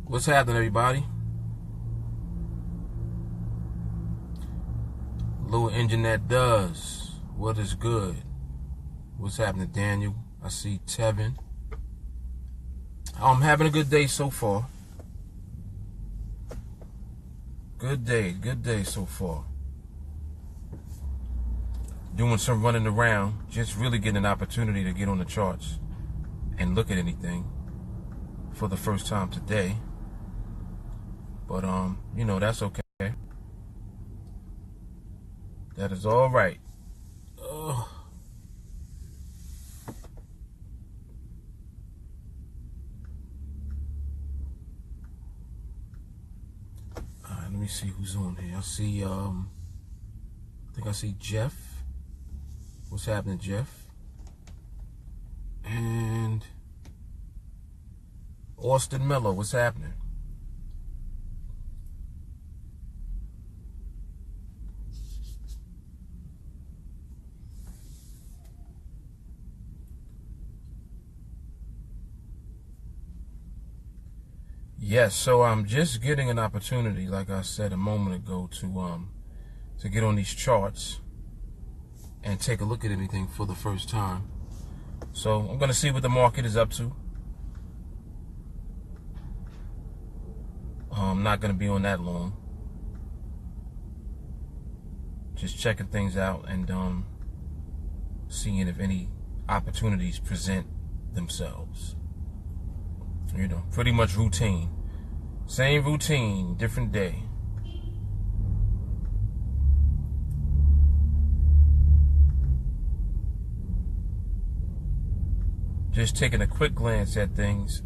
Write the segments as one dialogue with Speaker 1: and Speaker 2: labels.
Speaker 1: What's happening, everybody? Little engine that does what is good. What's happening, Daniel? I see Tevin. I'm having a good day so far. Good day so far. Doing some running around, just really getting an opportunity to get on the charts and look at anything for the first time today. But you know, that's okay. That is all right. All right, let me see who's on here. I see I think I see Jeff. What's happening, Jeff? And Austin Miller, what's happening? Yes, so I'm just getting an opportunity, like I said a moment ago, to get on these charts and take a look at anything for the first time. So I'm gonna see what the market is up to. I'm not gonna be on that long. Just checking things out and seeing if any opportunities present themselves. You know, pretty much routine. Same routine, different day. Just taking a quick glance at things.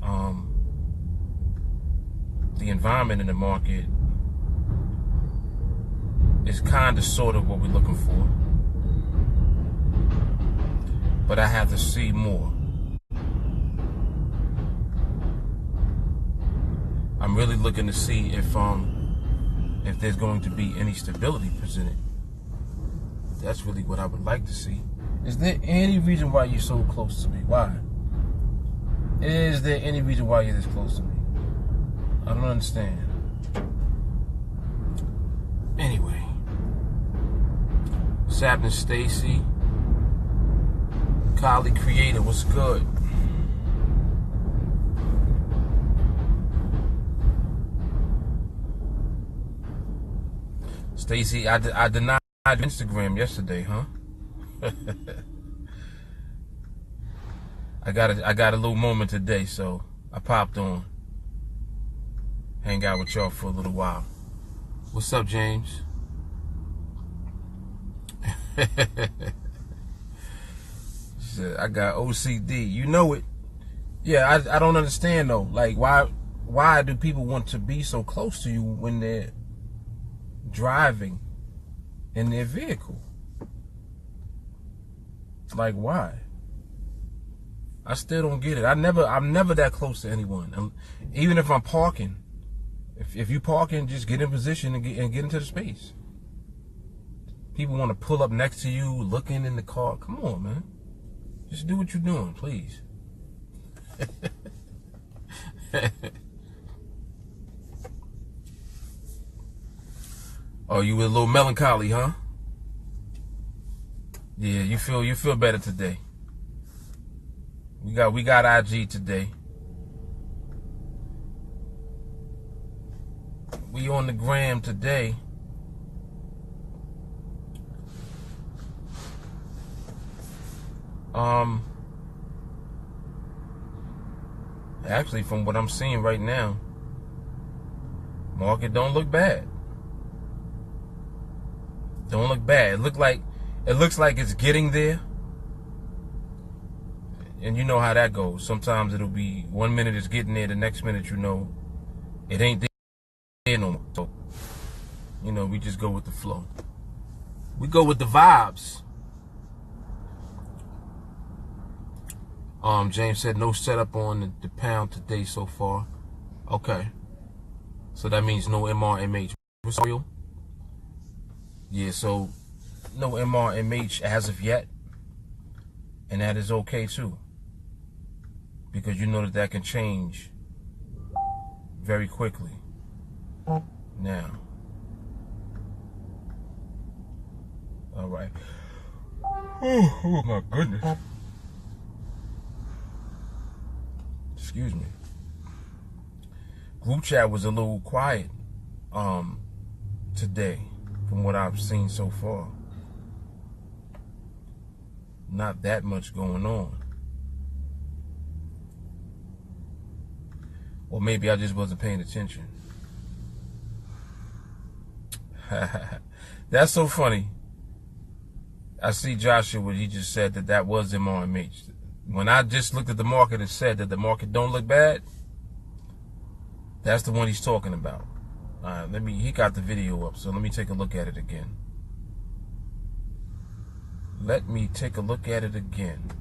Speaker 1: The environment in the market is kind of sort of what we're looking for. But I have to see more. I'm really looking to see if there's going to be any stability presented. That's really what I would like to see. Is there any reason why you're so close to me? Why? Is there any reason why you're this close to me? I don't understand. Anyway. What's happening, Stacy? Kylie Creator, what's good? Stacy, I denied Instagram yesterday, huh? I got a little moment today, so I popped on. Hang out with y'all for a little while. What's up, James? Shit, I got OCD. You know it. Yeah, I don't understand though. Like, why do people want to be so close to you when they're driving in their vehicle? Like, why? I still don't get it. I'm never that close to anyone. Even if I'm parking, if you parking, just get in position and get into the space. People want to pull up next to you, looking in the car. Come on, man. Just do what you're doing, please. Oh, you were a little melancholy, huh? Yeah, you feel better today. We got IG today. We on the gram today. Actually, from what I'm seeing right now, market don't look bad. Don't look bad. It looks like it's getting there. And you know how that goes. Sometimes it'll be 1 minute it's getting there, the next minute you know it ain't there no more. So, you know, we just go with the flow. We go with the vibes. James said no setup on the pound today so far. Okay. So that means no MRMH. What's real? Yeah, so no MRMH as of yet. And that is okay too. Because you know that can change very quickly. Now, all right. Oh my goodness. Excuse me. Group chat was a little quiet today from what I've seen so far. Not that much going on. Or maybe I just wasn't paying attention. That's so funny. I see Joshua, he just said that was MRMH. When I just looked at the market and said that the market don't look bad, that's the one he's talking about. He got the video up, so let me take a look at it again. Let me take a look at it again.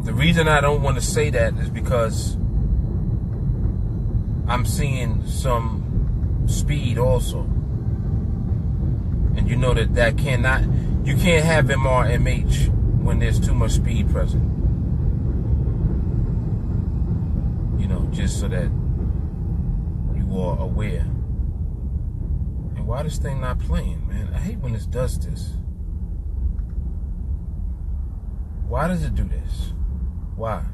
Speaker 1: The reason I don't want to say that is because I'm seeing some speed also. And you know that you can't have MRMH when there's too much speed present. You know, just so that you are aware. And why this thing not playing, man? I hate when this does this. Why does it do this? Why?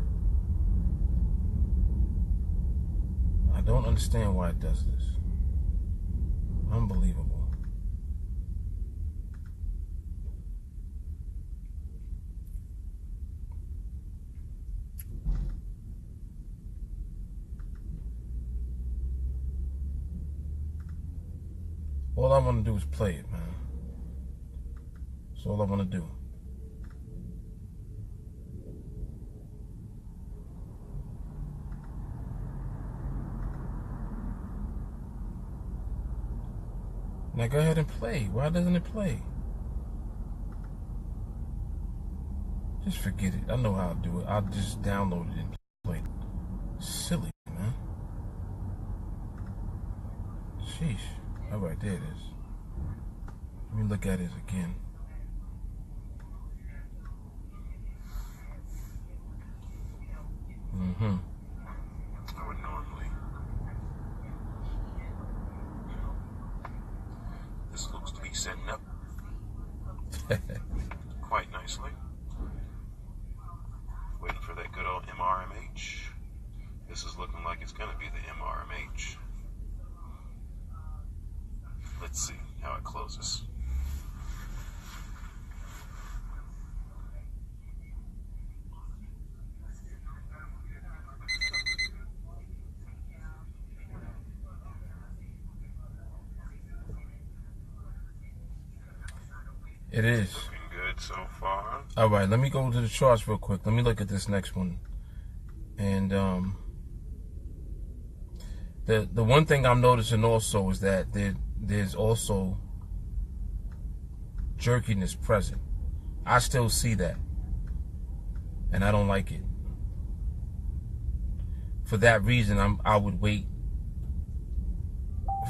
Speaker 1: I don't understand why it does this. Unbelievable. All I want to do is play it, man. That's all I want to do. Now go ahead and play. Why doesn't it play? Just forget it. I know how to do it. I'll just download it and play it. Silly, man. Sheesh. All right, there it is. Let me look at it again. I would normally. This looks to be setting up quite nicely. Waiting for that good old MRMH. This is looking like it's going to be the MRMH. Let's see how it closes. It is. Looking good so far. All right, let me go to the charts real quick. Let me look at this next one. And the one thing I'm noticing also is that there's also jerkiness present. I still see that, and I don't like it. For that reason, I would wait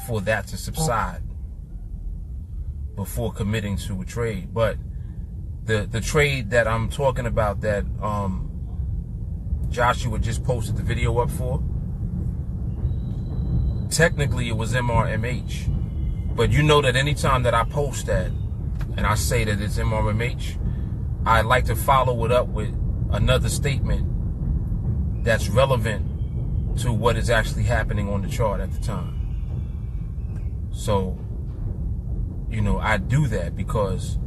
Speaker 1: for that to subside before committing to a trade. But the trade that I'm talking about that Joshua just posted the video up for, technically it was MRMH. But you know that anytime that I post that and I say that it's MRMH, I like to follow it up with another statement that's relevant to what is actually happening on the chart at the time. So, you know, I do that because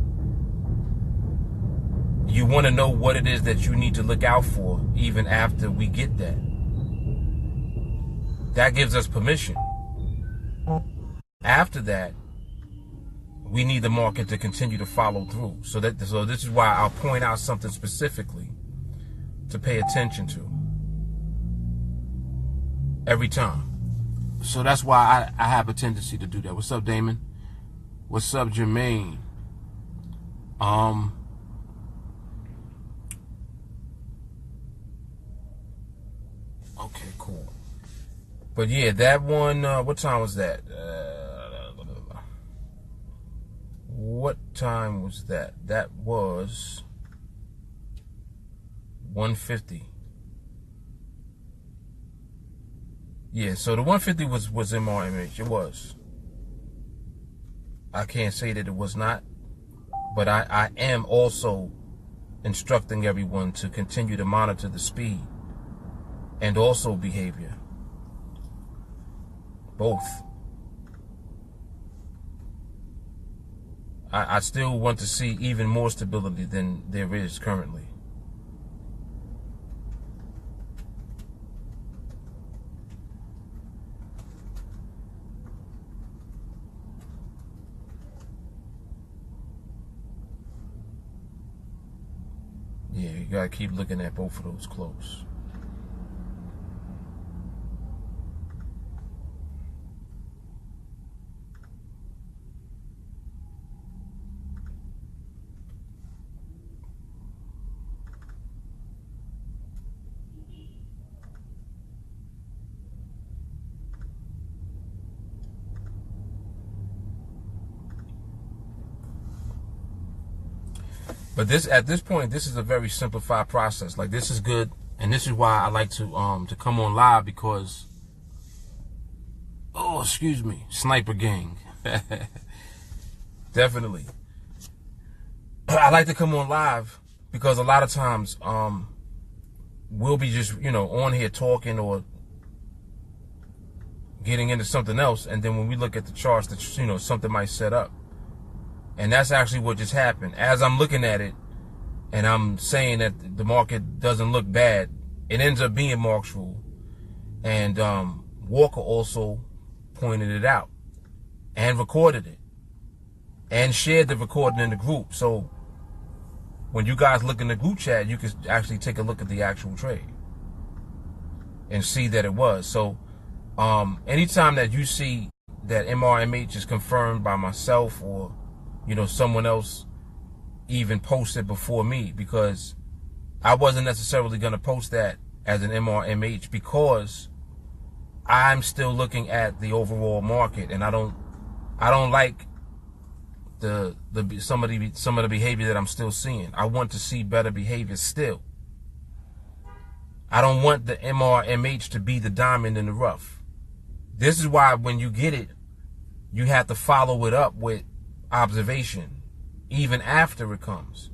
Speaker 1: you want to know what it is that you need to look out for even after we get that. That gives us permission. After that, we need the market to continue to follow through. So this is why I'll point out something specifically to pay attention to every time. So that's why I have a tendency to do that. What's up, Damon? What's up, Jermaine? Okay, cool. But yeah, that one, what time was that? What time was that? That was 1:50. Yeah, so the 150 was MRMH. It was. I can't say that it was not, but I am also instructing everyone to continue to monitor the speed and also behavior. Both. I still want to see even more stability than there is currently. Yeah, you gotta keep looking at both of those close. But at this point, this is a very simplified process. Like, this is good, and this is why I like to come on live, because, oh, excuse me, sniper gang. Definitely. I like to come on live because a lot of times we'll be just, on here talking or getting into something else, and then when we look at the charts, that something might set up. And that's actually what just happened. As I'm looking at it, and I'm saying that the market doesn't look bad, it ends up being Mark's rule. And Walker also pointed it out and recorded it and shared the recording in the group. So when you guys look in the group chat, you can actually take a look at the actual trade and see that it was. So anytime that you see that MRMH is confirmed by myself, or someone else even posted before me, because I wasn't necessarily going to post that as an MRMH, because I'm still looking at the overall market, and I don't like some of the behavior that I'm still seeing. I want to see better behavior still. I don't want the MRMH to be the diamond in the rough. This is why when you get it, you have to follow it up with observation, even after it comes.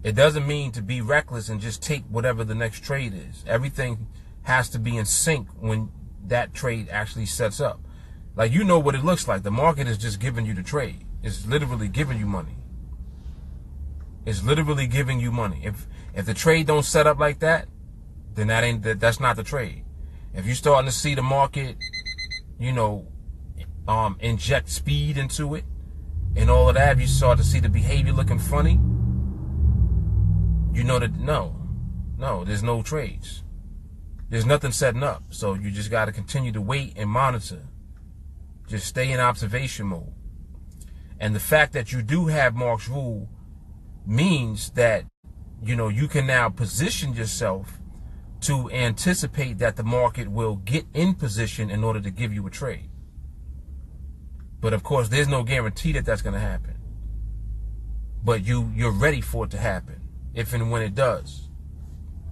Speaker 1: It doesn't mean to be reckless and just take whatever the next trade is. Everything has to be in sync when that trade actually sets up. Like, what it looks like. The market is just giving you the trade. It's literally giving you money. It's literally giving you money. If the trade don't set up like that, then that's not the trade. If you're starting to see the market, inject speed into it and all of that, if you start to see the behavior looking funny, that no, there's no trades. There's nothing setting up. So you just got to continue to wait and monitor. Just stay in observation mode. And the fact that you do have Mark's rule means that, you can now position yourself to anticipate that the market will get in position in order to give you a trade. But of course, there's no guarantee that that's going to happen. But you're ready for it to happen, if and when it does.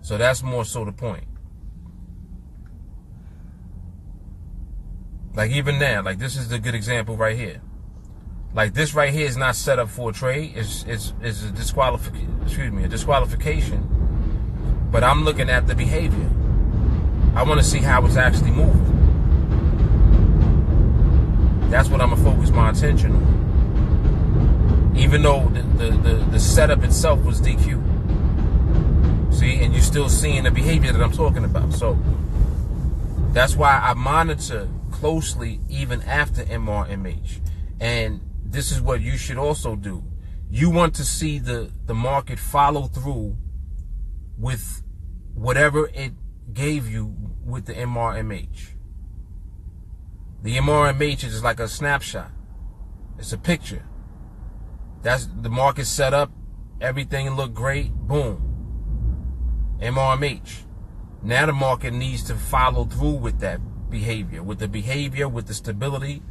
Speaker 1: So that's more so the point. Like, even now, like, this is a good example right here. Like, this right here is not set up for a trade. It's a disqualification. But I'm looking at the behavior. I want to see how it's actually moving. That's what I'm gonna focus my attention on. Even though the setup itself was DQ. See, and you're still seeing the behavior that I'm talking about. So that's why I monitor closely even after MRMH. And this is what you should also do. You want to see the market follow through with whatever it gave you with the MRMH. The MRMH is like a snapshot. It's a picture. That's the market set up. Everything looked great. Boom. MRMH. Now the market needs to follow through with that behavior, with the stability,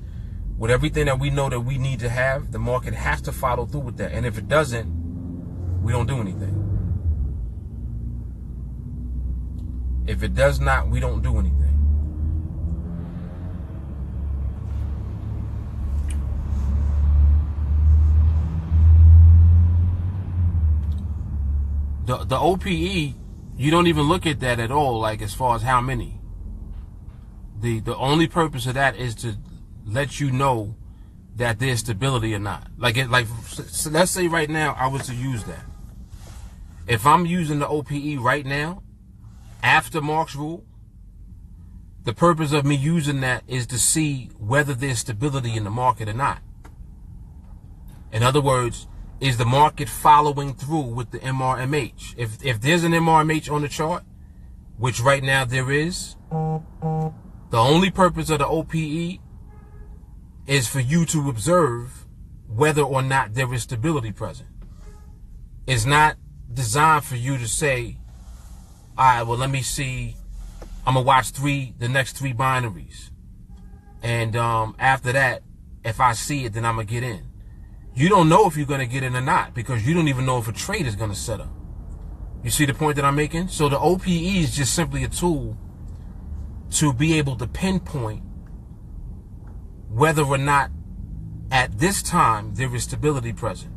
Speaker 1: with everything that we know that we need to have. The market has to follow through with that. And if it doesn't, we don't do anything. If it does not, we don't do anything. the OPE, you don't even look at that at all, like as far as how many. The only purpose of that is to let you know that there's stability or not. So let's say right now I was to use that. If I'm using the OPE right now, after Mark's rule, the purpose of me using that is to see whether there's stability in the market or not. In other words, is the market following through with the MRMH? If there's an MRMH on the chart, which right now there is, the only purpose of the OPE is for you to observe whether or not there is stability present. It's not designed for you to say, all right, well, let me see, I'm going to watch the next three binaries. And after that, if I see it, then I'm going to get in. You don't know if you're going to get in or not because you don't even know if a trade is going to set up. You see the point that I'm making? So the OPE is just simply a tool to be able to pinpoint whether or not at this time there is stability present.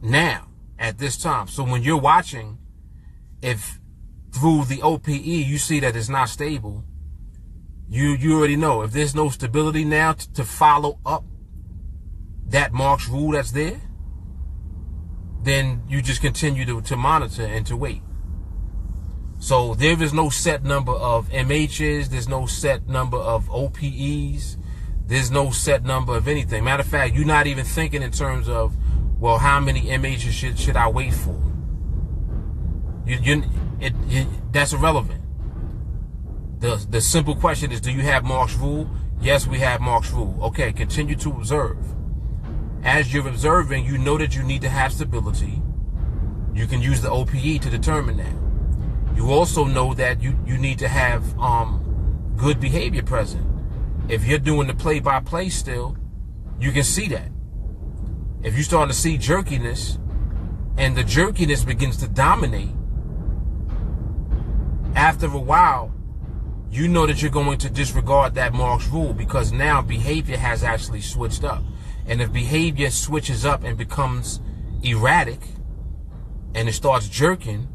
Speaker 1: Now, at this time. So when you're watching, if through the OPE you see that it's not stable, you already know. If there's no stability now to follow up that Mark's rule that's there, then you just continue to monitor and to wait. So there is no set number of MHs, there's no set number of OPEs, there's no set number of anything. Matter of fact, you're not even thinking in terms of, well, how many MHs should I wait for? That's irrelevant. The simple question is, do you have Mark's rule? Yes, we have Mark's rule. Okay, continue to observe. As you're observing, you know that you need to have stability. You can use the OPE to determine that. You also know that you need to have good behavior present. If you're doing the play-by-play still, you can see that. If you start to see jerkiness, and the jerkiness begins to dominate, after a while, you know that you're going to disregard that Mark's rule because now behavior has actually switched up. And if behavior switches up and becomes erratic and it starts jerking,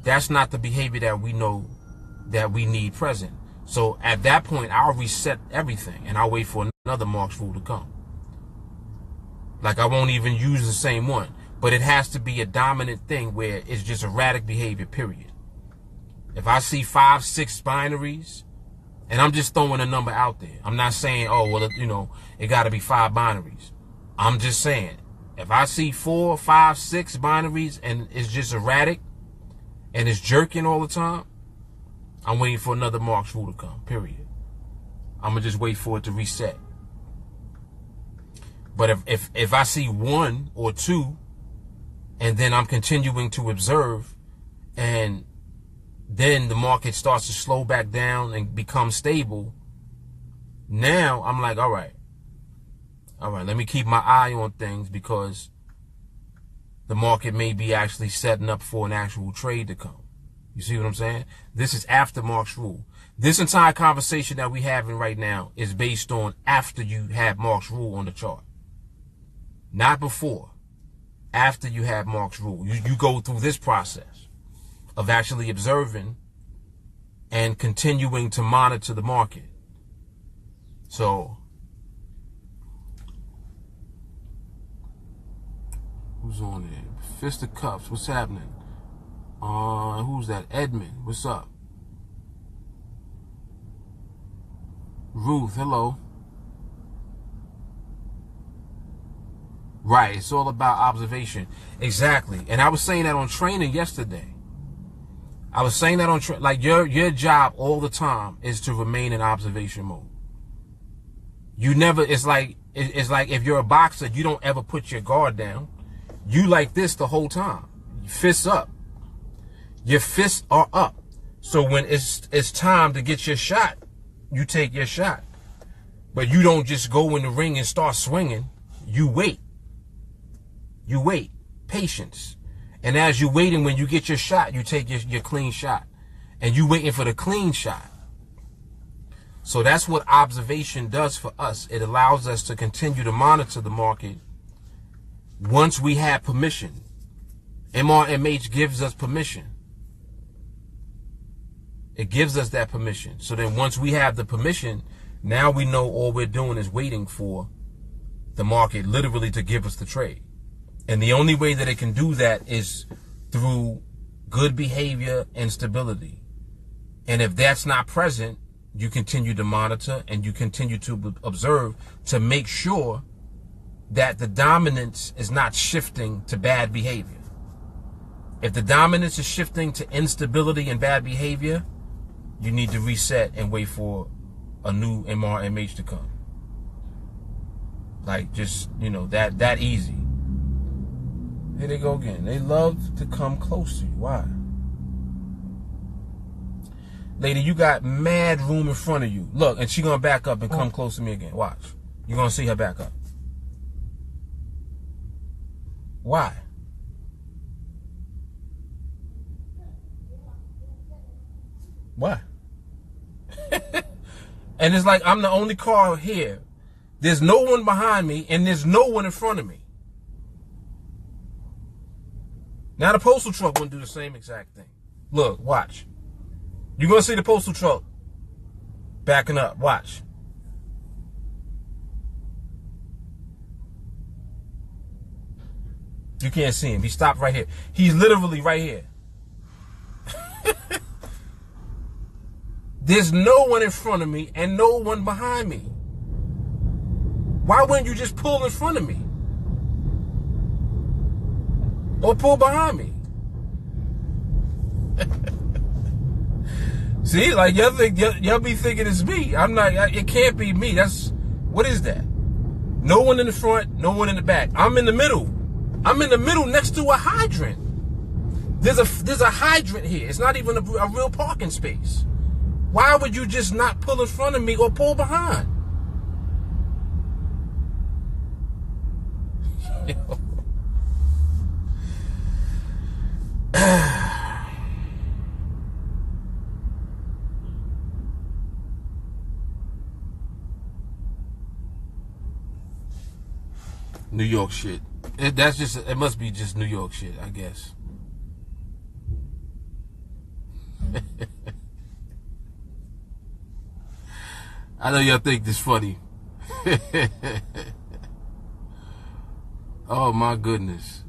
Speaker 1: that's not the behavior that we know that we need present. So at that point, I'll reset everything and I'll wait for another Mark's rule to come. Like I won't even use the same one, but it has to be a dominant thing where it's just erratic behavior, period. If I see 5, 6 binaries, and I'm just throwing a number out there. I'm not saying, oh, well, it got to be 5 binaries. I'm just saying, if I see 4, 5, 6 binaries and it's just erratic and it's jerking all the time, I'm waiting for another Mark's rule to come, period. I'm going to just wait for it to reset. But if I see 1 or 2 and then I'm continuing to observe and then the market starts to slow back down and become stable, now I'm like, all right, let me keep my eye on things because the market may be actually setting up for an actual trade to come. You see what I'm saying? This is after Mark's rule. This entire conversation that we're having right now is based on after you have Mark's rule on the chart. Not before. After you have Mark's rule. You go through this process of actually observing and continuing to monitor the market. So, who's on there? Fist of Cups, what's happening? Who's that? Edmund, what's up? Ruth, hello. Right, it's all about observation. Exactly. And I was saying that on training yesterday. I was saying that on like your job all the time is to remain in observation mode. You never, it's like if you're a boxer, you don't ever put your guard down. You like this the whole time. Fists up. Your fists are up. So when it's time to get your shot, you take your shot. But you don't just go in the ring and start swinging. You wait. You wait. Patience. And as you're waiting, when you get your shot, you take your clean shot. And you waiting for the clean shot. So that's what observation does for us. It allows us to continue to monitor the market once we have permission. MRMH gives us permission. It gives us that permission. So then once we have the permission, now we know all we're doing is waiting for the market literally to give us the trade. And the only way that it can do that is through good behavior and stability. And if that's not present, you continue to monitor and you continue to observe to make sure that the dominance is not shifting to bad behavior. If the dominance is shifting to instability and bad behavior, you need to reset and wait for a new MRMH to come. Like, just, you know, that easy. Here they go again. They love to come close to you. Why? Lady, you got mad room in front of you. Look, and she gonna back up and come close to me again. Watch. You're gonna see her back up. Why? Why? And it's like I'm the only car here. There's no one behind me and there's no one in front of me. Now the postal truck wouldn't do the same exact thing. Look, watch. You're going to see the postal truck backing up. Watch. You can't see him. He stopped right here. He's literally right here. There's no one in front of me and no one behind me. Why wouldn't you just pull in front of me? Or pull behind me? See, like y'all be thinking it's me. I'm not, it can't be me. What is that? No one in the front, no one in the back. I'm in the middle. I'm in the middle next to a hydrant. There's a hydrant here. It's not even a real parking space. Why would you just not pull in front of me or pull behind? New York shit. It must be just New York shit, I guess. I know y'all think this funny. Oh my goodness.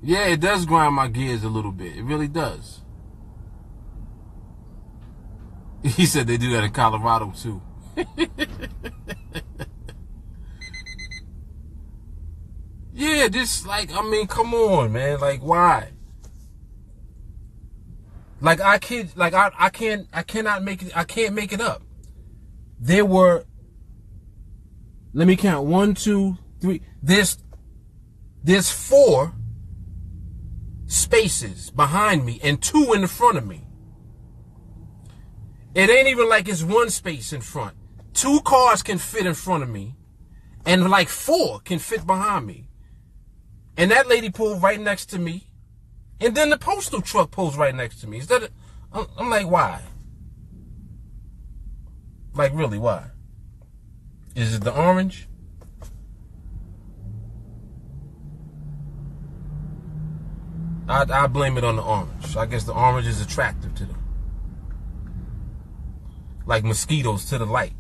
Speaker 1: Yeah, it does grind my gears a little bit. It really does. He said they do that in Colorado too. Yeah, just like, I mean, come on, man. Like, why? Like, I cannot make it. I can't make it up. There were, let me count, 1, 2, 3. There's 4 spaces behind me and 2 in the front of me. It ain't even like it's 1 space in front. 2 cars can fit in front of me, and like 4 can fit behind me. And that lady pulled right next to me, and then the postal truck pulls right next to me. I'm like, why? Like, really, why? Is it the orange? I blame it on the orange. I guess the orange is attractive to them. Like mosquitoes to the light.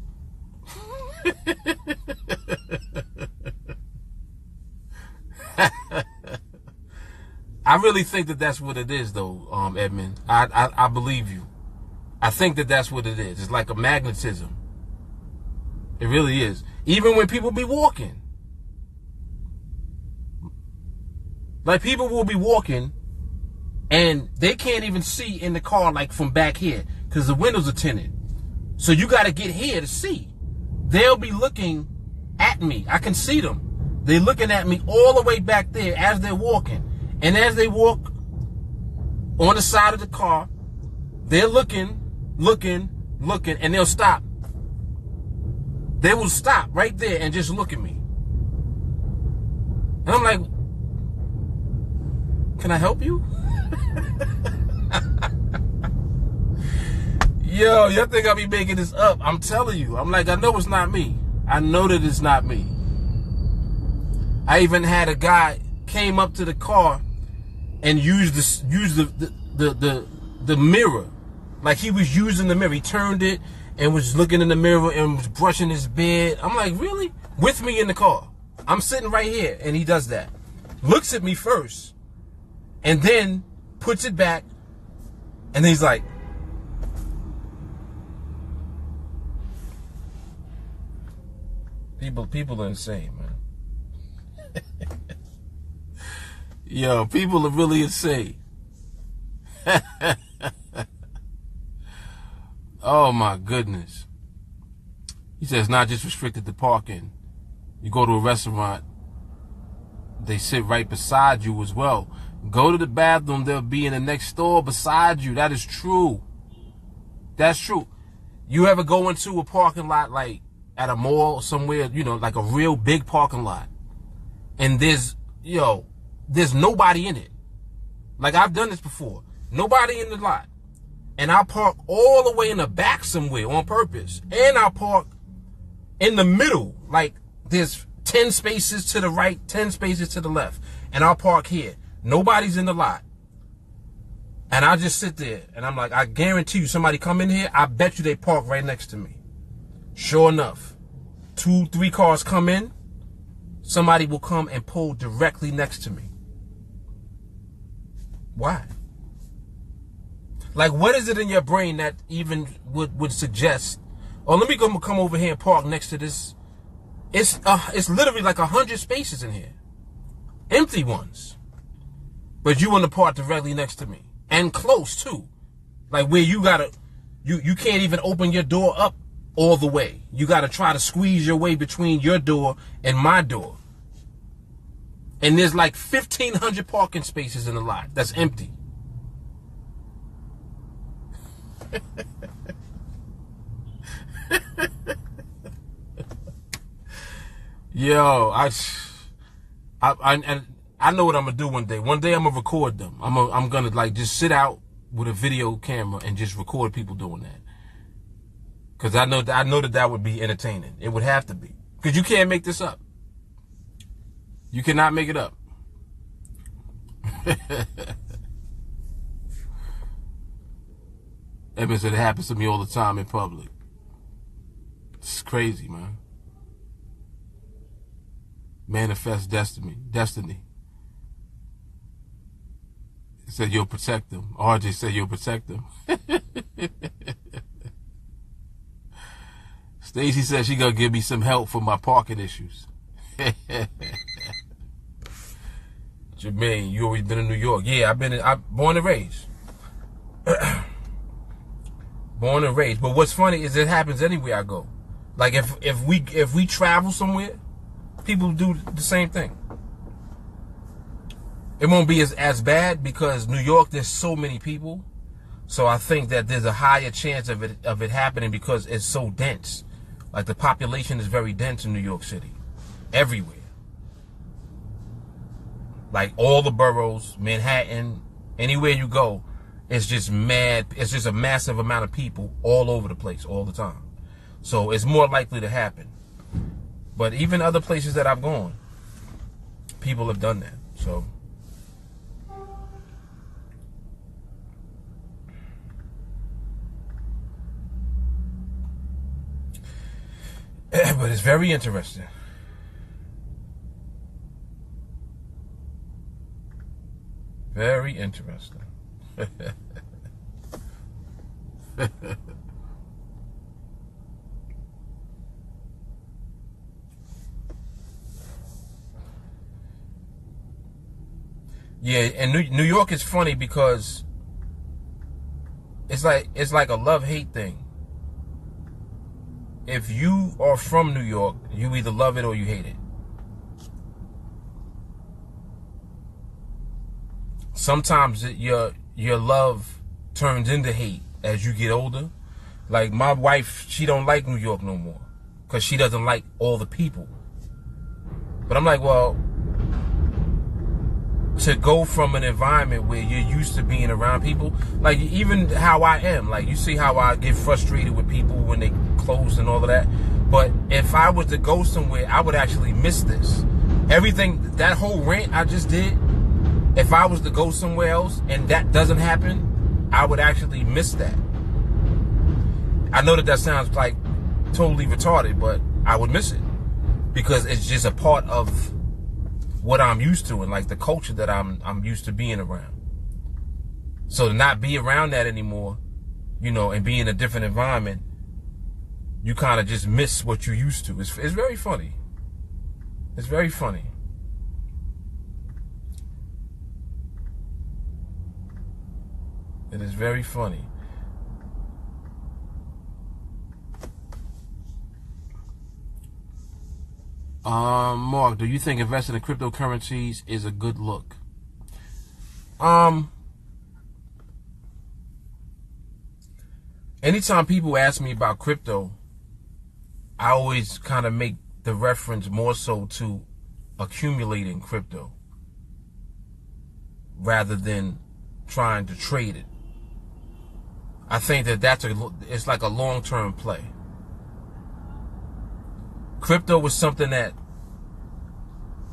Speaker 1: I really think that that's what it is, though, Edmund. I believe you. I think that that's what it is. It's like a magnetism. It really is. Even when people be walking. Like, people will be walking and they can't even see in the car, like from back here, because the windows are tinted. So you got to get here to see. They'll be looking at me. I can see them. They're looking at me all the way back there as they're walking. And as they walk on the side of the car, they're looking, and they'll stop. They will stop right there and just look at me. And I'm like, can I help you? Yo, y'all think I be making this up? I'm telling you. I'm like, I know it's not me. I know that it's not me. I even had a guy came up to the car and use the mirror. Like he was using the mirror. He turned it and was looking in the mirror and was brushing his beard. I'm like, really? With me in the car. I'm sitting right here, and he does that. Looks at me first, and then puts it back, and then he's like, people are insane, man. Yo, people are really insane. Oh my goodness. He says not just restricted to parking. You go to a restaurant, they sit right beside you as well. Go to the bathroom, they'll be in the next store beside you. That is true. That's true. You ever go into a parking lot like at a mall somewhere, you know, like a real big parking lot, and there's nobody in it. Like I've done this before. Nobody in the lot. And I'll park all the way in the back somewhere on purpose. And I'll park in the middle. Like there's 10 spaces to the right, 10 spaces to the left. And I'll park here. Nobody's in the lot. And I'll just sit there. And I'm like, I guarantee you somebody come in here, I bet you they park right next to me. Sure enough, 2-3 cars come in. Somebody will come and pull directly next to me. Why? Like, what is it in your brain that even would suggest, oh, let me come over here and park next to this? It's literally like 100 spaces in here. Empty ones. But you want to park directly next to me. And close, too. Like, where you can't even open your door up all the way. You got to try to squeeze your way between your door and my door. And there's like 1,500 parking spaces in the lot that's empty. Yo, I know what I'm gonna do one day. One day I'm gonna record them. I'm gonna like just sit out with a video camera and just record people doing that. Cause I know that would be entertaining. It would have to be. Cause you can't make this up. You cannot make it up. Evan said it happens to me all the time in public. It's crazy, man. Manifest destiny. He said you'll protect them. RJ said you'll protect them. Stacey said she gonna give me some help for my parking issues. Jermaine, you always been in New York. Yeah, I'm born and raised. Born and raised. But what's funny is it happens anywhere I go. Like if we travel somewhere, people do the same thing. It won't be as bad because New York, there's so many people. So I think that there's a higher chance of it happening because it's so dense. Like the population is very dense in New York City. Everywhere. Like all the boroughs, Manhattan, anywhere you go, it's just mad. It's just a massive amount of people all over the place all the time. So it's more likely to happen. But even other places that I've gone, people have done that. So but it's very interesting. Very interesting. Yeah, and New York is funny because it's like a love-hate thing. If you are from New York, you either love it or you hate it. Sometimes your love turns into hate as you get older. Like my wife, she don't like New York no more because she doesn't like all the people. But I'm like, well, to go from an environment where you're used to being around people, like even how I am, like you see how I get frustrated with people when they close and all of that. But if I was to go somewhere, I would actually miss this. Everything, that whole rant I just did, if I was to go somewhere else and that doesn't happen, I would actually miss that. I know that sounds like totally retarded, but I would miss it because it's just a part of what I'm used to and like the culture that I'm used to being around. So to not be around that anymore, you know, and be in a different environment, you kind of just miss what you're used to. It's very funny. It's very funny. It is very funny. Mark, do you think investing in cryptocurrencies is a good look? Anytime people ask me about crypto, I always kind of make the reference more so to accumulating crypto rather than trying to trade it. I think that it's like a long-term play. Crypto was something that,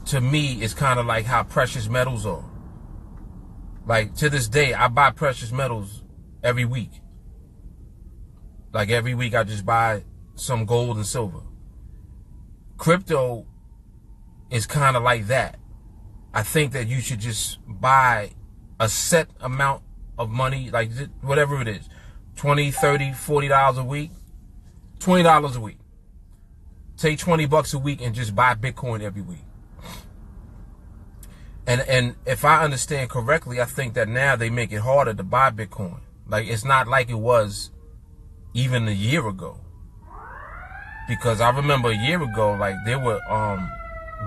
Speaker 1: to me, is kind of like how precious metals are. Like, to this day, I buy precious metals every week. Like, every week I just buy some gold and silver. Crypto is kind of like that. I think that you should just buy a set amount of money, like whatever it is, $20, $30, $40 a week, $20 a week. Take $20 a week and just buy Bitcoin every week. And if I understand correctly, I think that now they make it harder to buy Bitcoin. Like, it's not like it was even a year ago. Because I remember a year ago, like, there were,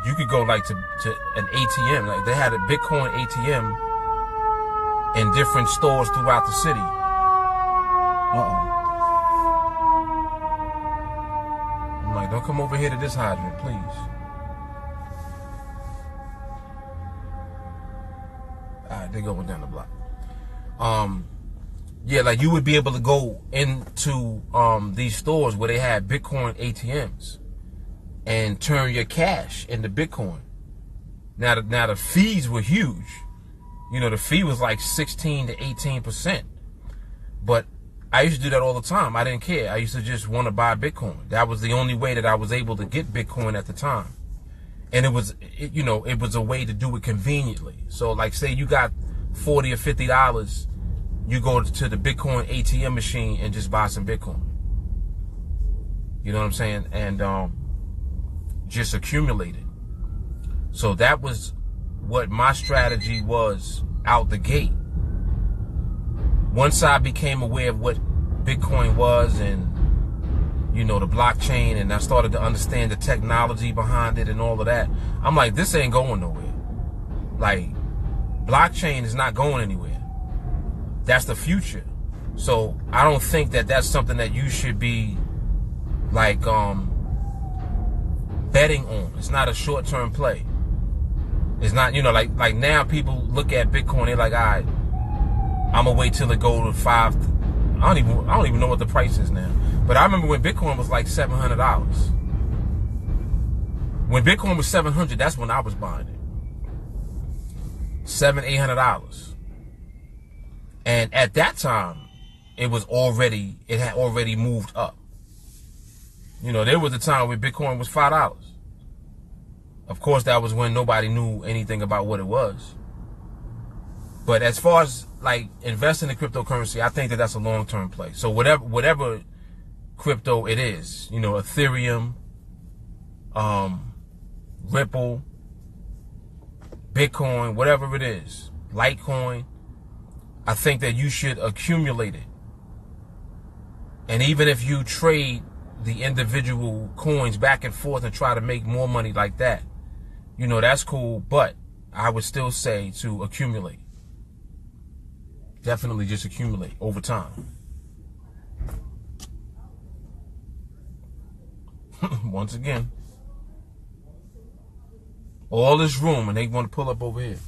Speaker 1: you could go like to an ATM. Like, they had a Bitcoin ATM in different stores throughout the city. I'm like, don't come over here to this hydrant, please. Alright, they're going down the block. Yeah, like you would be able to go into these stores where they had Bitcoin ATMs and turn your cash into Bitcoin. Now the fees were huge. You know, the fee was like 16 to 18%. But I used to do that all the time. I didn't care. I used to just want to buy Bitcoin. That was the only way that I was able to get Bitcoin at the time. And it was a way to do it conveniently. So like, say you got $40 or $50, you go to the Bitcoin ATM machine and just buy some Bitcoin. You know what I'm saying? And just accumulate it. So that was what my strategy was out the gate. Once I became aware of what Bitcoin was and, you know, the blockchain, and I started to understand the technology behind it and all of that, I'm like, this ain't going nowhere. Like, blockchain is not going anywhere. That's the future. So I don't think that that's something that you should be like betting on. It's not a short-term play. It's not, you know, like now people look at Bitcoin, they're like, all right, I'm gonna wait till it go to I don't even know what the price is now. But I remember when Bitcoin was like $700. When Bitcoin was $700, that's when I was buying it. $700-800. And at that time, it had already moved up. You know, there was a time where Bitcoin was $5. Of course, that was when nobody knew anything about what it was. But as far as like investing in cryptocurrency, I think that that's a long-term play. So whatever crypto it is, you know, Ethereum, Ripple, Bitcoin, whatever it is, Litecoin, I think that you should accumulate it. And even if you trade the individual coins back and forth and try to make more money like that, you know, that's cool. But I would still say to accumulate. Definitely just accumulate over time. Once again, all this room and they want to pull up over here.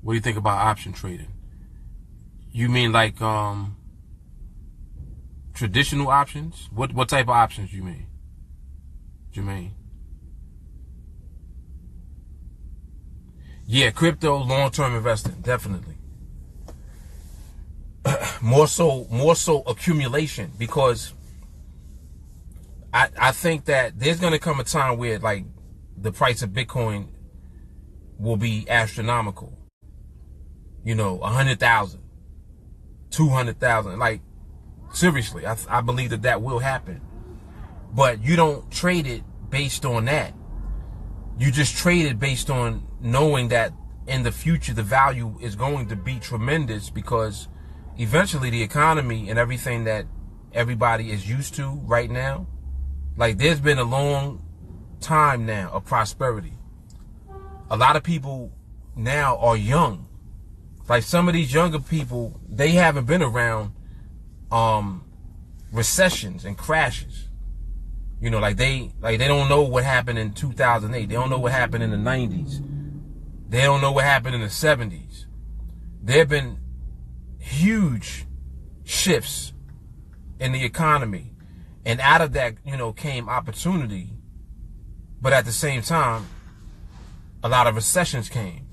Speaker 1: What do you think about option trading? You mean like Traditional options? What type of options you mean, Jermaine? Yeah, crypto long-term investing, definitely. more so accumulation, because I think that there's gonna come a time where like the price of Bitcoin will be astronomical. 100,000, 200,000. Like seriously, I believe that will happen. But you don't trade it based on that. You just trade it based on knowing that in the future the value is going to be tremendous, because eventually the economy and everything that everybody is used to right now, like there's been a long time now of prosperity. A lot of people now are young. Like some of these younger people, they haven't been around recessions and crashes. Like they don't know what happened in 2008. They don't know what happened in the 90s. They don't know what happened in the 70s. There have been huge shifts in the economy, and out of that, came opportunity. But at the same time, a lot of recessions came,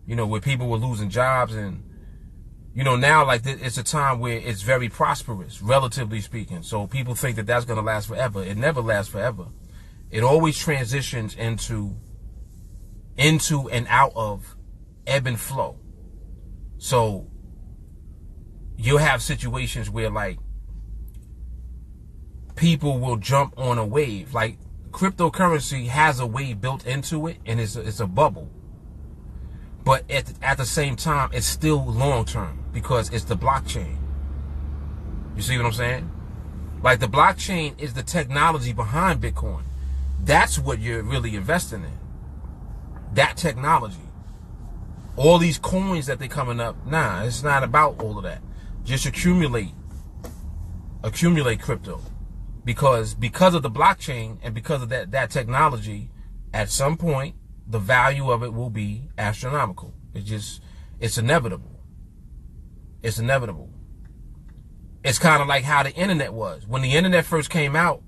Speaker 1: where people were losing jobs, and now like it's a time where it's very prosperous, relatively speaking. So people think that that's going to last forever. It never lasts forever. It always transitions into and out of ebb and flow. So you'll have situations where like people will jump on a wave. Like cryptocurrency has a wave built into it, and it's a bubble. But at the same time, it's still long term, because it's the blockchain. You see what I'm saying? Like the blockchain is the technology behind Bitcoin. That's what you're really investing in. That technology. All these coins that they're coming up, nah, it's not about all of that. Just accumulate crypto. Because of the blockchain and because of that technology, at some point, the value of it will be astronomical. It's inevitable. It's inevitable. It's kind of like how the internet was. When the internet first came out,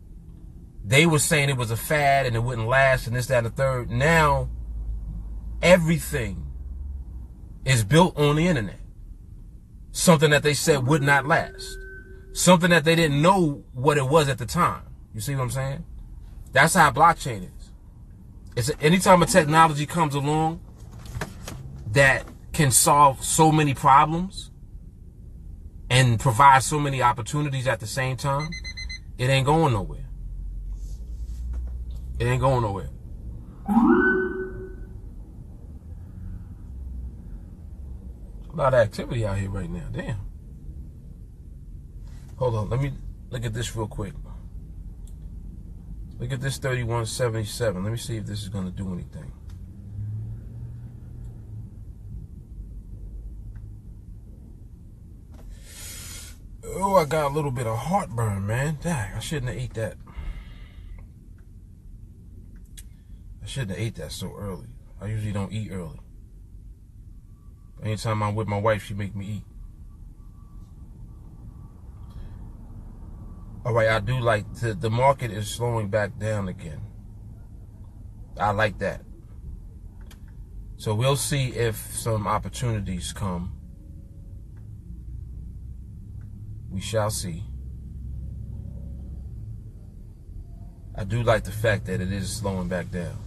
Speaker 1: they were saying it was a fad and it wouldn't last and this, that, and the third. Now, everything is built on the internet. Something that they said would not last. Something that they didn't know what it was at the time. You see what I'm saying? That's how blockchain is. Anytime a technology comes along that can solve so many problems and provide so many opportunities at the same time, it ain't going nowhere. It ain't going nowhere. A lot of activity out here right now. Damn. Hold on. Let me look at this real quick. Look at this 3177. Let me see if this is going to do anything. Oh, I got a little bit of heartburn, man. Dang, I shouldn't have ate that. I shouldn't have ate that so early. I usually don't eat early. Anytime I'm with my wife, she make me eat. All right, I do like the market is slowing back down again. I like that. So we'll see if some opportunities come. We shall see. I do like the fact that it is slowing back down.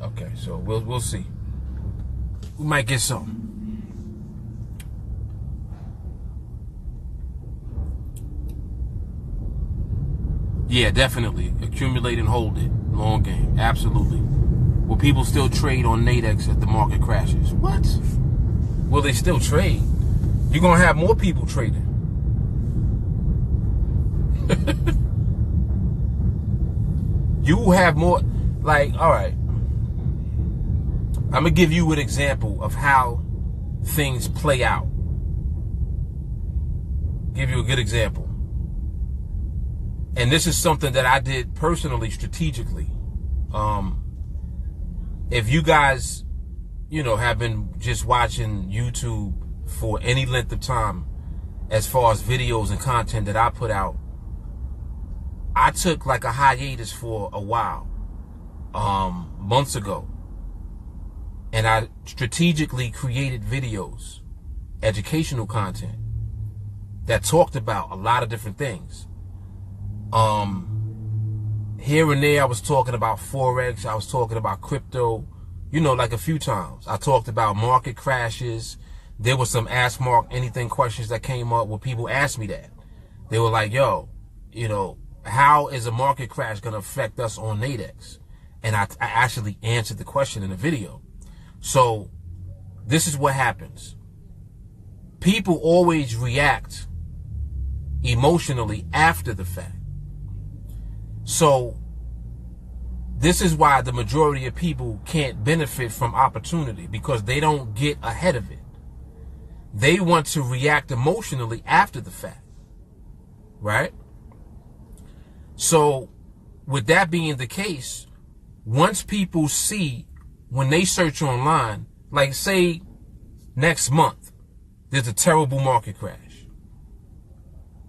Speaker 1: Okay, so we'll see. We might get some. Yeah, definitely. Accumulate and hold it. Long game. Absolutely. Will people still trade on NADEX if the market crashes? What? Will they still trade? You're going to have more people trading. You will have more. Like, all right. I'm going to give you an example of how things play out. Give you a good example. And this is something that I did personally, strategically. If you guys, have been just watching YouTube for any length of time, as far as videos and content that I put out, I took like a hiatus for a while, months ago. And I strategically created videos, educational content, that talked about a lot of different things. Here and there I was talking about Forex, I was talking about crypto, you know, like a few times. I talked about market crashes. There was some Ask Mark Anything questions that came up where people asked me that. They were like, yo, you know, how is a market crash going to affect us on NADEX? And I actually answered the question in the video. So this is what happens. People always react emotionally after the fact. So this is why the majority of people can't benefit from opportunity, because they don't get ahead of it. They want to react emotionally after the fact, right? So with that being the case, once people see, when they search online, like say next month, there's a terrible market crash.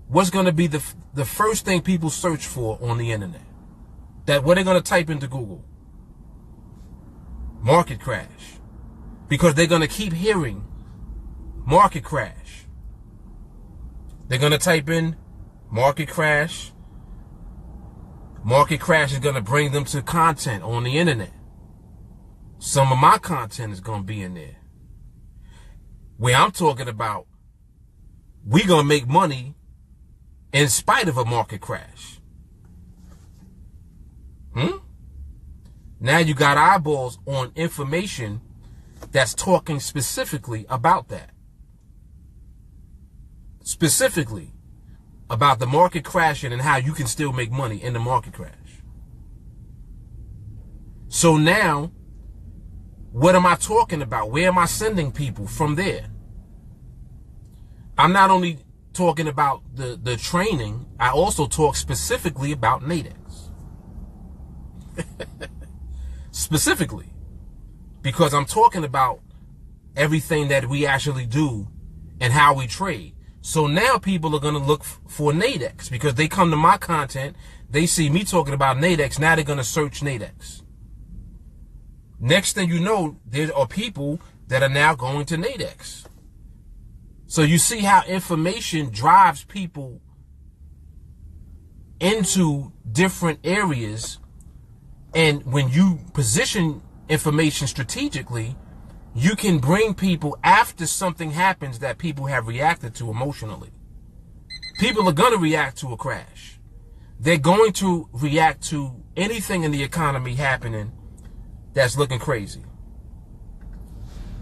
Speaker 1: What's going to be the first thing people search for on the internet? What they're going to type into Google? Market crash. Because they're going to keep hearing market crash. They're going to type in market crash. Market crash is going to bring them to content on the internet. Some of my content is going to be in there, where I'm talking about we're going to make money in spite of a market crash. Now you got eyeballs on information that's talking specifically about that. Specifically about the market crashing and how you can still make money in the market crash. So now, what am I talking about? Where am I sending people from there? I'm not only talking about the training, I also talk specifically about NADEX. Specifically, because I'm talking about everything that we actually do and how we trade. So now people are going to look for NADEX, because they come to my content, they see me talking about NADEX, now they're going to search NADEX. Next thing you know, there are people that are now going to NADEX. So you see how information drives people into different areas. And when you position information strategically, you can bring people after something happens that people have reacted to emotionally. People are going to react to a crash. They're going to react to anything in the economy happening that's looking crazy.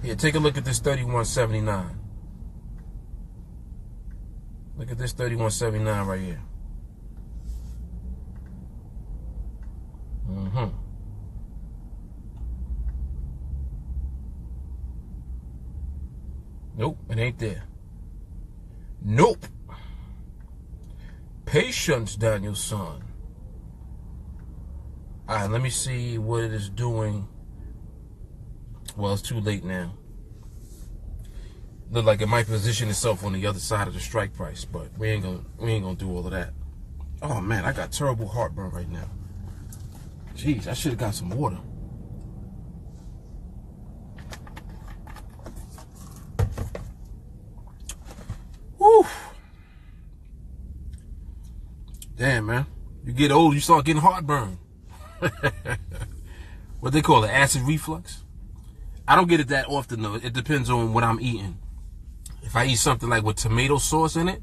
Speaker 1: Here, take a look at this 3179. Look at this 3179 right here. Nope, it ain't there. Nope. Patience, Danielson. All right, let me see what it is doing. Well, it's too late now. Look like it might position itself on the other side of the strike price, but we ain't gonna do all of that. Oh man, I got terrible heartburn right now. Jeez, I should have got some water. Woo. Damn, man. You get old, you start getting heartburn. What they call it, acid reflux? I don't get it that often though. It depends on what I'm eating. If I eat something like with tomato sauce in it,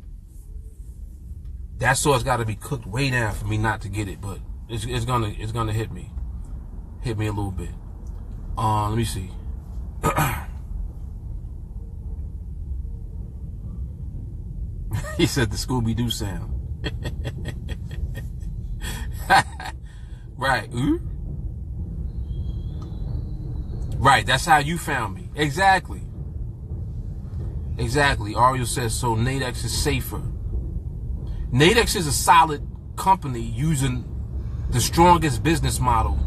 Speaker 1: that sauce got to be cooked way down for me not to get it. But it's gonna hit me a little bit. Let me see. He said the Scooby-Doo sound. Right. Right, that's how you found me. Exactly. Ariel says, so NADEX is safer. NADEX is a solid company using the strongest business model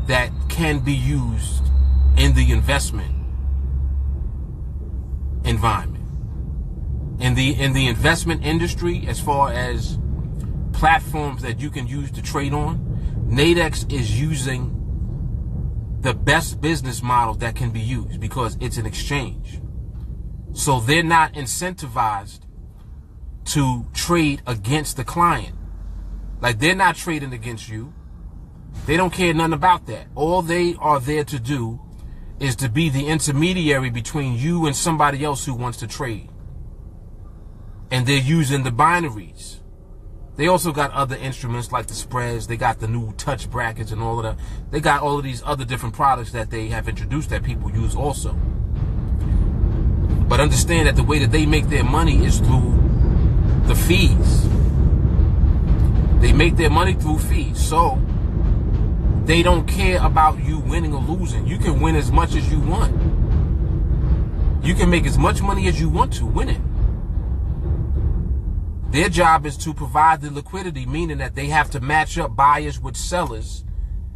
Speaker 1: that can be used in the investment environment. in the investment industry, as far as platforms that you can use to trade on, NADEX is using the best business model that can be used because it's an exchange. So they're not incentivized to trade against the client. Like, they're not trading against you. They don't care nothing about that. All they are there to do is to be the intermediary between you and somebody else who wants to trade. And they're using the binaries. They also got other instruments like the spreads. They got the new touch brackets and all of that. They got all of these other different products that they have introduced that people use also. But understand that the way that they make their money is through the fees. They make their money through fees. So they don't care about you winning or losing. You can win as much as you want. You can make as much money as you want to win it. Their job is to provide the liquidity, meaning that they have to match up buyers with sellers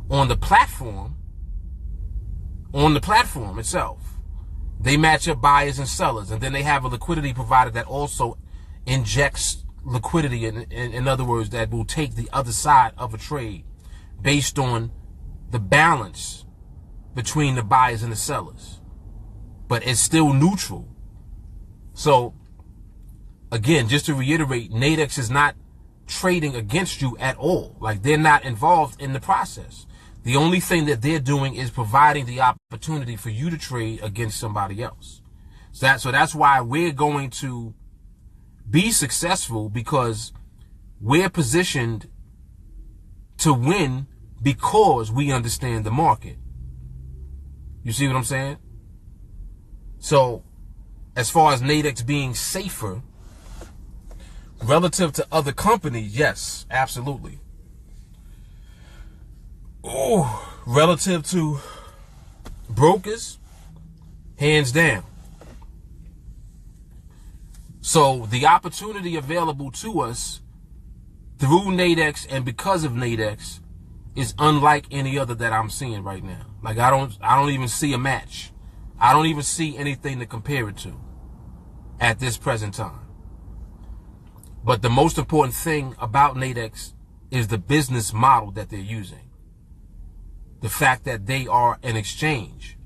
Speaker 1: on the platform itself. They match up buyers and sellers, and then they have a liquidity provider that also injects liquidity, in other words, that will take the other side of a trade based on the balance between the buyers and the sellers. But it's still neutral. So, again, just to reiterate, NADEX is not trading against you at all. Like, they're not involved in the process. The only thing that they're doing is providing the opportunity for you to trade against somebody else. So that's why we're going to be successful, because we're positioned to win because we understand the market. You see what I'm saying? So, as far as NADEX being safer relative to other companies, yes, absolutely. Oh, relative to brokers, hands down. So the opportunity available to us through NADEX and because of NADEX is unlike any other that I'm seeing right now. Like, I don't even see a match. I don't even see anything to compare it to at this present time. But the most important thing about NADEX is the business model that they're using. The fact that they are an exchange.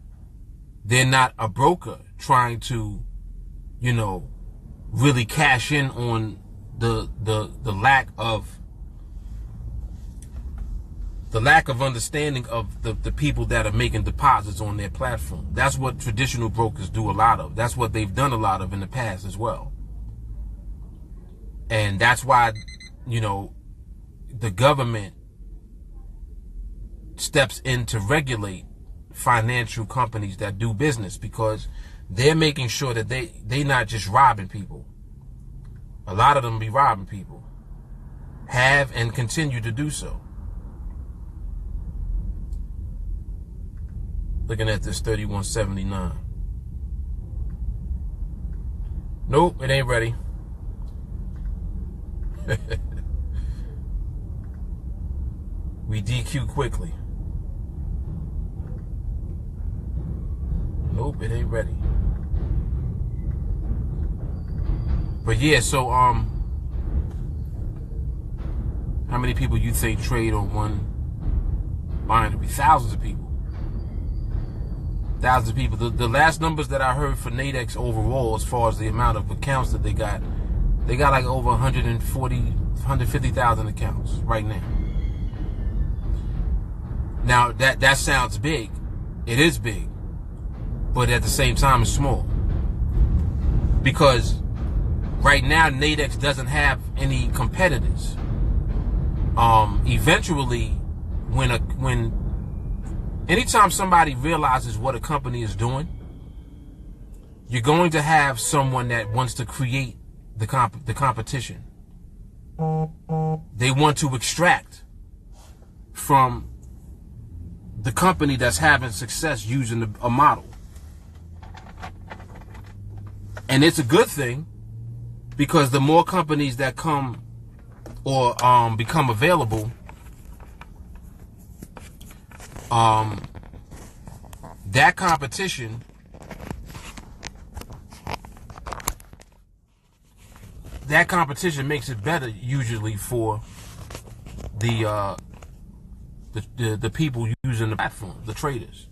Speaker 1: They're not a broker trying to, really cash in on the lack of understanding of the people that are making deposits on their platform. That's what traditional brokers do a lot of. That's what they've done a lot of in the past as well. And that's why, the government steps in to regulate financial companies that do business, because they're making sure that they not just robbing people. A lot of them be robbing people. Have and continue to do so. Looking at this 3179. Nope, it ain't ready. We DQ quickly. Nope, it ain't ready. But yeah, so how many people you think trade on one binary? Thousands of people. Thousands of people. The last numbers that I heard for NADEX overall, as far as the amount of accounts that they got like over 150,000 accounts right now. Now that sounds big. It is big. But at the same time, it's small. Because right now, NADEX doesn't have any competitors. Eventually, anytime somebody realizes what a company is doing, you're going to have someone that wants to create the competition. They want to extract from the company that's having success using a model. And it's a good thing, because the more companies that come or become available, that competition that competition makes it better usually for the people using the platform, the traders.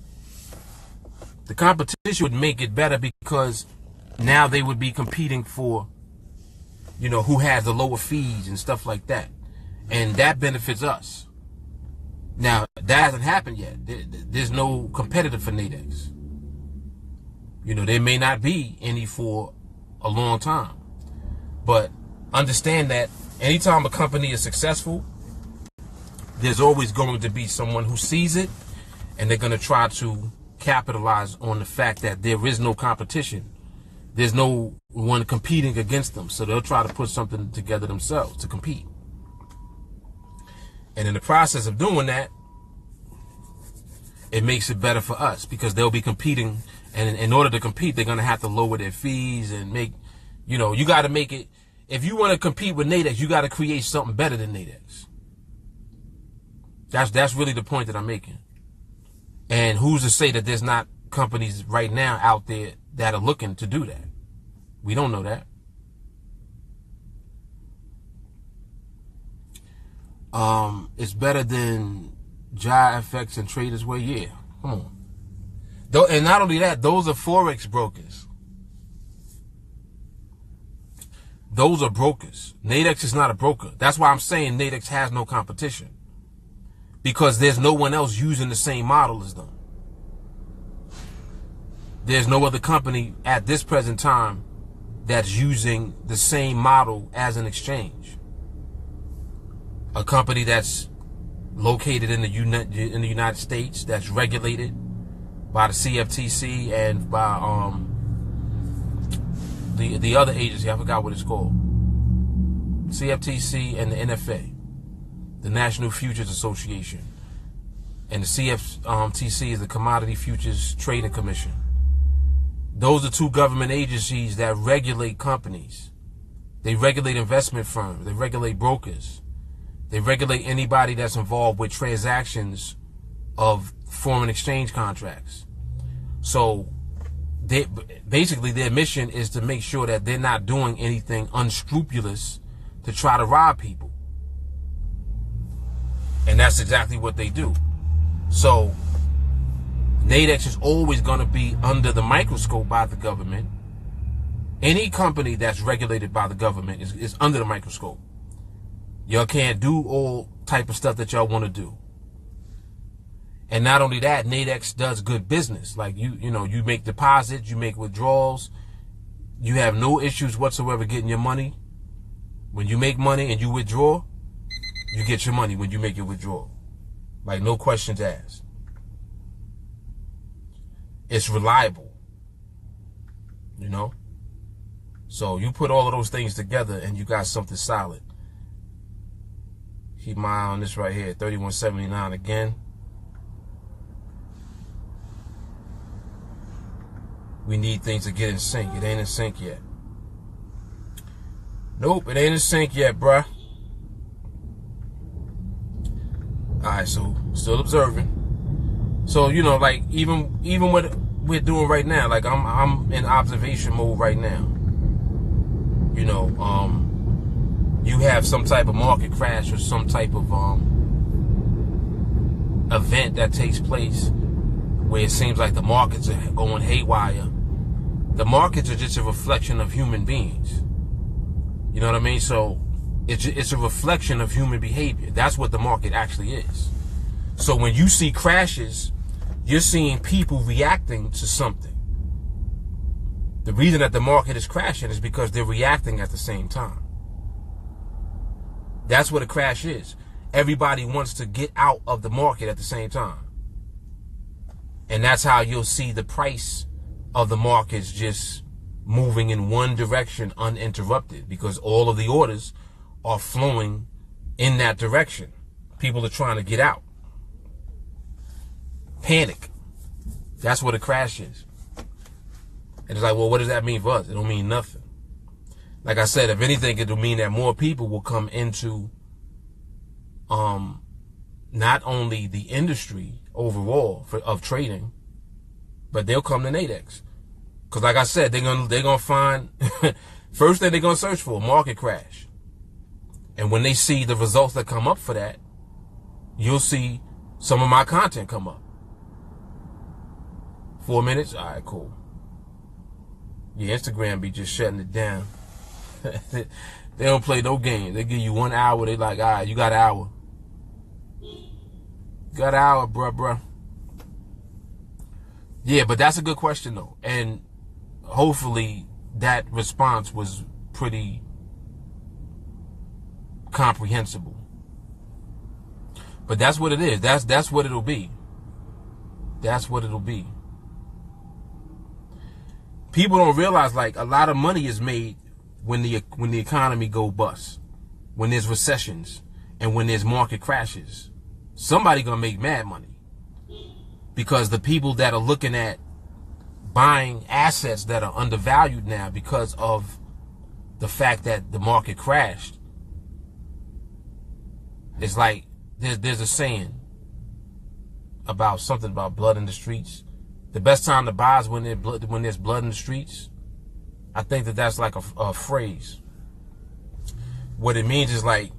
Speaker 1: The competition would make it better because now they would be competing for, who has the lower fees and stuff like that. And that benefits us. Now, that hasn't happened yet. There's no competitor for NADEX. There may not be any for a long time. But understand that anytime a company is successful, there's always going to be someone who sees it, and they're going to try to capitalize on the fact that there is no competition. There's no one competing against them. So they'll try to put something together themselves to compete. And in the process of doing that, it makes it better for us because they'll be competing. And in order to compete, they're going to have to lower their fees and make, you got to make it. If you want to compete with NADEX, you got to create something better than NADEX. That's really the point that I'm making. And who's to say that there's not companies right now out there that are looking to do that? We don't know that. It's better than JFX and Traders Way. Yeah, come on. And not only that, those are Forex brokers. Those are brokers. NADEX is not a broker. That's why I'm saying NADEX has no competition. Because there's no one else using the same model as them. There's no other company at this present time that's using the same model as an exchange. A company that's located in the United States, that's regulated by the CFTC and by the other agency, I forgot what it's called. CFTC and the NFA. The National Futures Association, and the CFTC is the Commodity Futures Trading Commission. Those are two government agencies that regulate companies. They regulate investment firms. They regulate brokers. They regulate anybody that's involved with transactions of foreign exchange contracts. So basically their mission is to make sure that they're not doing anything unscrupulous to try to rob people. And that's exactly what they do. So NADEX is always going to be under the microscope by the government. Any company that's regulated by the government is under the microscope. Y'all can't do all type of stuff that y'all want to do. And not only that, NADEX does good business. Like you make deposits, you make withdrawals. You have no issues whatsoever getting your money. When you make money and you withdraw, you get your money when you make your withdrawal. Like, no questions asked. It's reliable. So you put all of those things together and you got something solid. Keep my eye on this right here, 3179 again. We need things to get in sync. It ain't in sync yet. Nope, it ain't in sync yet, bruh. Alright, so still observing. So, like even what we're doing right now, like I'm in observation mode right now. You have some type of market crash or some type of event that takes place where it seems like the markets are going haywire. The markets are just a reflection of human beings. You know what I mean? So it's a reflection of human behavior. That's what the market actually is. So when you see crashes, you're seeing people reacting to something. The reason that the market is crashing is because they're reacting at the same time. That's what a crash is. Everybody wants to get out of the market at the same time. And that's how you'll see the price of the markets just moving in one direction uninterrupted, because all of the orders are flowing in that direction. People are trying to get out. Panic. That's what a crash is. And it's like, well, what does that mean for us? It don't mean nothing. Like I said, if anything, it'll mean that more people will come into not only the industry overall of trading, but they'll come to NADEX. Because like I said, they're gonna find First thing they're going to search for, market crash. And when they see the results that come up for that, you'll see some of my content come up. 4 minutes? All right, cool. Yeah, Instagram be just shutting it down. They don't play no game. They give you 1 hour. They like, all right, you got an hour. You got an hour, bruh. Yeah, but that's a good question, though. And hopefully that response was pretty comprehensible. But that's what it is. That's what it'll be. That's what it'll be. People don't realize, like, a lot of money is made when the economy go bust, when there's recessions, and when there's market crashes. Somebody gonna make mad money, because the people that are looking at buying assets that are undervalued now because of the fact that the market crashed, it's like there's a saying about something about blood in the streets. The best time to buy is when there's blood in the streets. I think that's like a phrase. What it means is, like,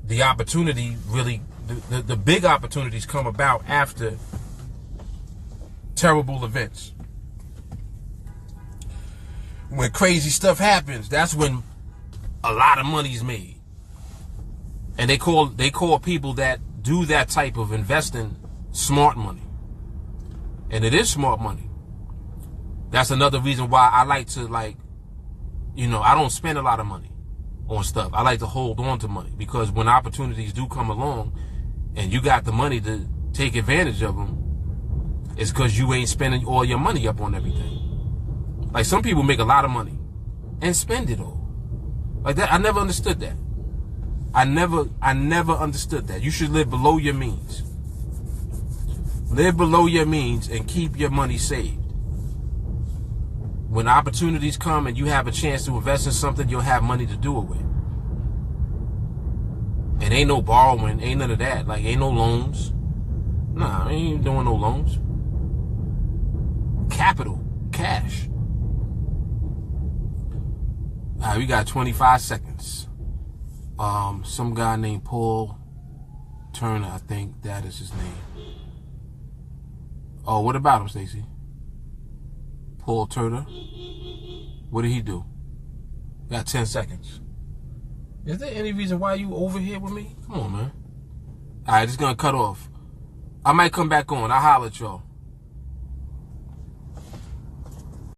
Speaker 1: the opportunity really, the big opportunities come about after terrible events. When crazy stuff happens, that's when a lot of money's made. And they call people that do that type of investing smart money. And it is smart money. That's another reason why I like to, like, I don't spend a lot of money on stuff. I like to hold on to money, because when opportunities do come along and you got the money to take advantage of them, it's because you ain't spending all your money up on everything. Like, some people make a lot of money and spend it all. Like that, I never understood that. I never understood that. You should live below your means. Live below your means and keep your money saved. When opportunities come and you have a chance to invest in something, you'll have money to do it with. And ain't no borrowing, ain't none of that. Like, ain't no loans. Nah, I ain't doing no loans. Capital, cash. All right, we got 25 seconds. Some guy named Paul Turner, I think that is his name. Oh, what about him, Stacy? Paul Turner. What did he do? Got 10 seconds. Is there any reason why you over here with me? Come on, man. All right, it's going to cut off. I might come back on. I'll holler at y'all.